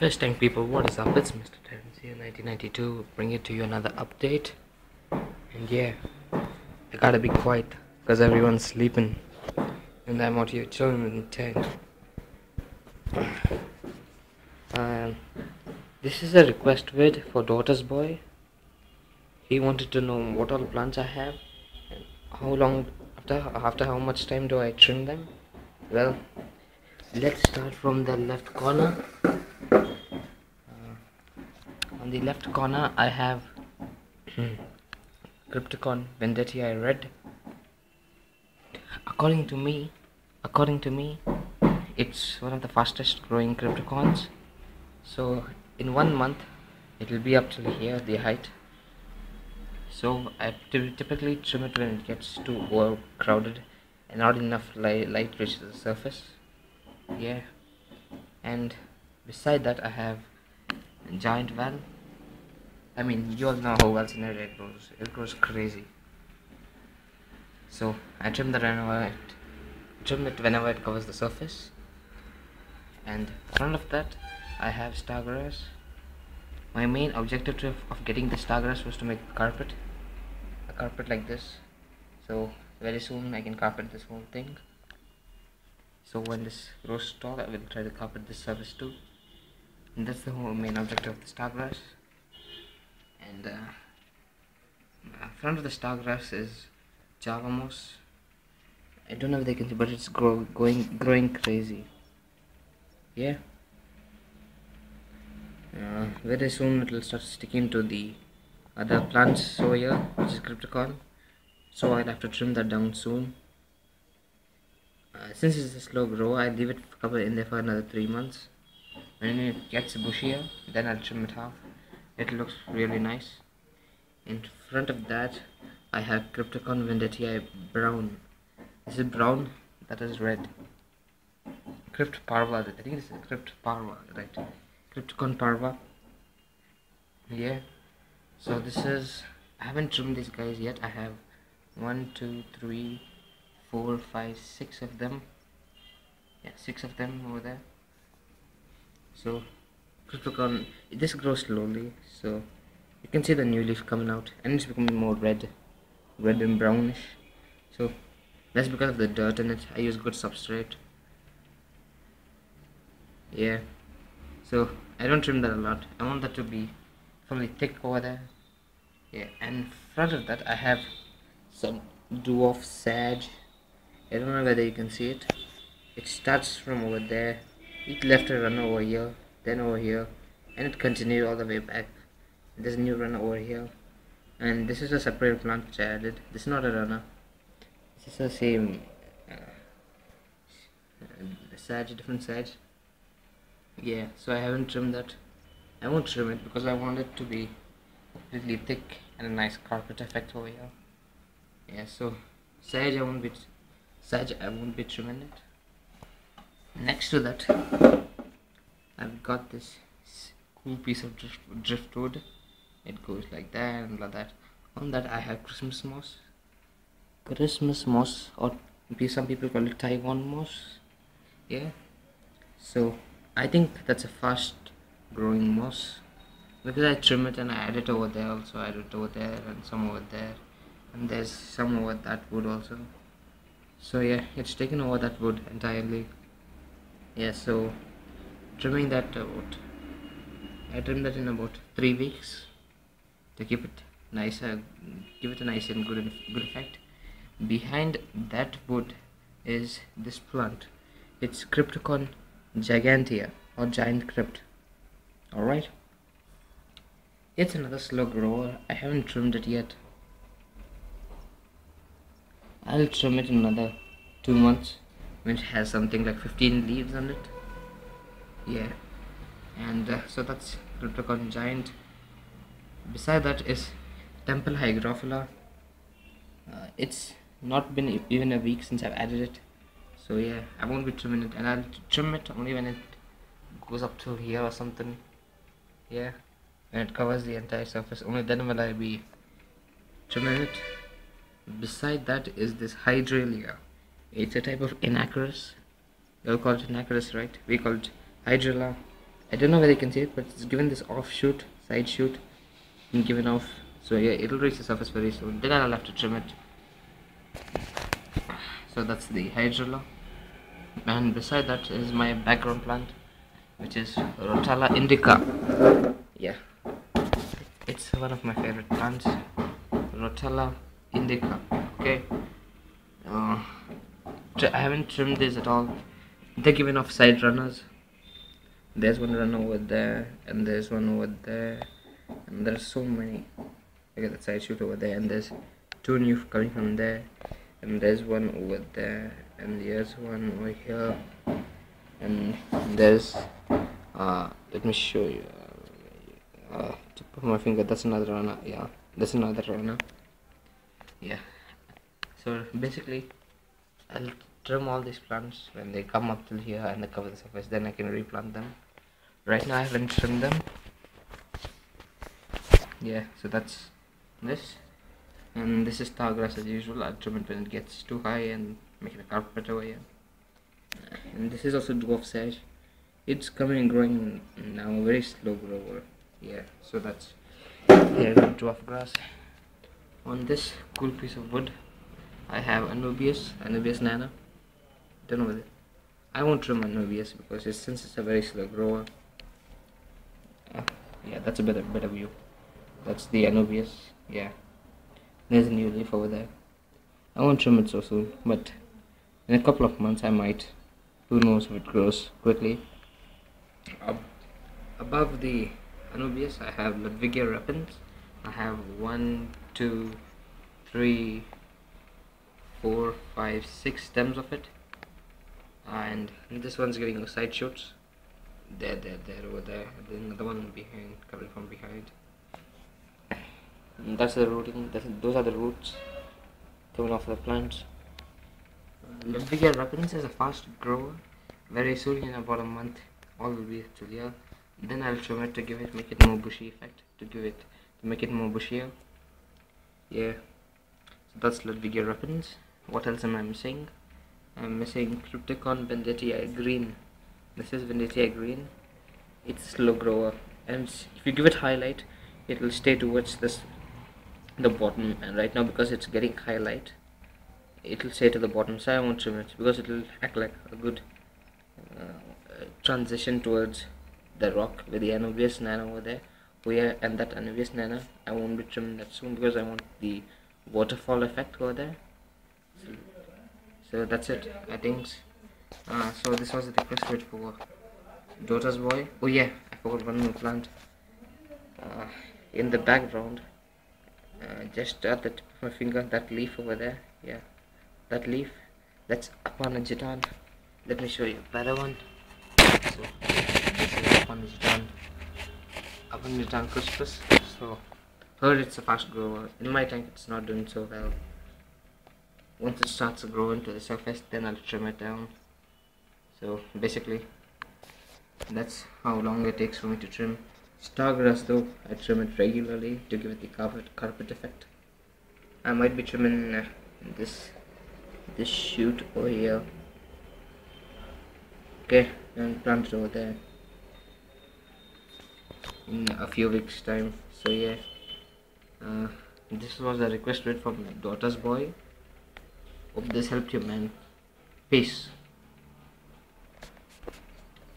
First time people, what is up? It's Mr. Terrence here, 1992, bring it to you another update. And yeah, I gotta be quiet because everyone's sleeping and I'm out here chilling in the tent. This is a request vid for Daughter's Boy. He wanted to know what all plants I have and how long, after how much time do I trim them. Well, let's start from the left corner. On the left corner I have Crypticon Vendetti Red. According to me, it's one of the fastest growing Crypticons. So in 1 month it will be up till here, the height. So I typically trim it when it gets too overcrowded and not enough light reaches the surface. Yeah, and beside that I have giant val. I mean, you all know how Valsinaria grows. It grows crazy. So I trim it whenever it covers the surface. And in front of that I have stargrass. My main objective of getting the stargrass was to make a carpet like this. So very soon I can carpet this whole thing. So when this grows tall, I will try to carpet this surface too. And that's the whole main objective of the stargrass. And front of the stargrass is Java moss. I don't know if they can see, but it's growing crazy. Yeah. Very soon it will start sticking to the other plants over here, which is Crypticon. So I'll have to trim that down soon. Since it's a slow grow, I leave it covered in there for another 3 months. When it gets bushier, then I'll trim it half. It looks really nice. In front of that I have Crypticon Vendetti brown. This is brown, that is red. Crypt Parva, I think this is Crypt Parva, right? Crypticon Parva. Yeah. So this is, I haven't trimmed these guys yet. I have 1, 2, 3, 4, 5, 6 of them. Yeah, 6 of them over there. So Crypticon, this grows slowly, so you can see the new leaf coming out, and it's becoming more red and brownish. So that's because of the dirt in it. I use good substrate. Yeah, so I don't trim that a lot. I want that to be fairly thick over there. Yeah, and in front of that I have some dwarf sage. I don't know whether you can see it. It starts from over there. It left a runner over here, then over here, and it continued all the way back. There's a new runner over here, and this is a separate plant which I added. This is not a runner. This is the same sage, different sage. Yeah, so I haven't trimmed that. I won't trim it because I want it to be really thick and a nice carpet effect over here. Yeah, so sage I won't be trimming it. Next to that I've got this cool piece of driftwood. It goes like that and like that. On that I have Christmas moss, or some people call it Taiwan moss. Yeah, so I think that's a fast growing moss because I trim it and I add it over there also. I add it over there and some over there, and there's some over that wood also. So yeah, it's taken over that wood entirely. Yeah, so trimming that I trimmed that in about 3 weeks to keep it nicer, give it a nice and good effect. Behind that wood is this plant. It's Crypticon gigantea, or giant crypt. Alright, it's another slow grower. I haven't trimmed it yet. I'll trim it in another 2 months when it has something like 15 leaves on it. Yeah, and so that's Crypticon giant. Beside that is Temple Hygrophila. It's not been even a week since I've added it, so yeah, I won't be trimming it, and I'll trim it only when it goes up to here or something. Yeah, when it covers the entire surface, only then will I be trimming it. Beside that is this Hydralia. It's a type of Anacharis. You'll call it Anacharis, right? We call it Hydrilla. I don't know whether you can see it, but it's given this offshoot, side shoot, and given off. So yeah, it'll reach the surface very soon. Then I'll have to trim it. So that's the hydrilla, and beside that is my background plant, which is Rotella indica. Yeah, it's one of my favorite plants, Rotella indica. Okay, I haven't trimmed this at all. They're giving off side runners. There's one runner over there, and there's one over there, and there's so many. Look at the side shoot over there, and there's two new coming from there, and there's one over there, and there's one over here, and there's let me show you. Tip of my finger, that's another runner. Yeah, that's another runner. Yeah, so basically I'll trim all these plants when they come up till here and they cover the surface, then I can replant them. Right now I haven't trimmed them. Yeah, so that's this, and this is tar grass as usual. I'll trim it when it gets too high and make it a carpet over here. And this is also dwarf sedge. It's coming and growing now, very slow grower. Yeah, so that's dwarf grass. On this cool piece of wood I have Anubias nana. Don't know whether I won't trim Anubias because since it's a very slow grower. Yeah, that's a better view. That's the Anubias. Yeah, there's a new leaf over there. I won't trim it so soon, but in a couple of months I might. Who knows if it grows quickly. Above the Anubias I have Ludwigia repens. I have 1, 2, 3, 4, 5, 6 stems of it, and this one's giving side shoots. There, over there. Then another one behind, coming from behind. And that's the rooting. Those are the roots coming off the plants. Ludwigia repens is a fast grower. Very soon, in about a month, all will be till here. Then I'll trim it to make it more bushy effect. To make it more bushier. Yeah. So that's Ludwigia repens. What else am I missing? I'm missing Crypticon vendetii green. This is vendetii green. It's a slow grower, and if you give it highlight, it will stay towards the bottom. And right now, because it's getting highlight, it will stay to the bottom. So I won't trim it because it will act like a good transition towards the rock with the Anubias nana over there. And that Anubias nana, I won't be trimming that soon because I want the waterfall effect over there. So that's it, I think. So this was the request Vid For Dhaughters Boy. Oh yeah, I forgot one more plant. In the background, just at the tip of my finger, that leaf over there. Yeah, that leaf. That's Apanagitan. Let me show you a better one. So this is Apanagitan crispus. So heard it's a fast grower. In my tank, it's not doing so well. Once it starts to grow into the surface, then I'll trim it down. So basically, that's how long it takes for me to trim. Star grass though, I trim it regularly to give it the carpet effect. I might be trimming this shoot over here. Okay, and plant it over there in a few weeks time. So yeah, this was a request from Dhaughters Boy. Hope this helped you, man. Peace.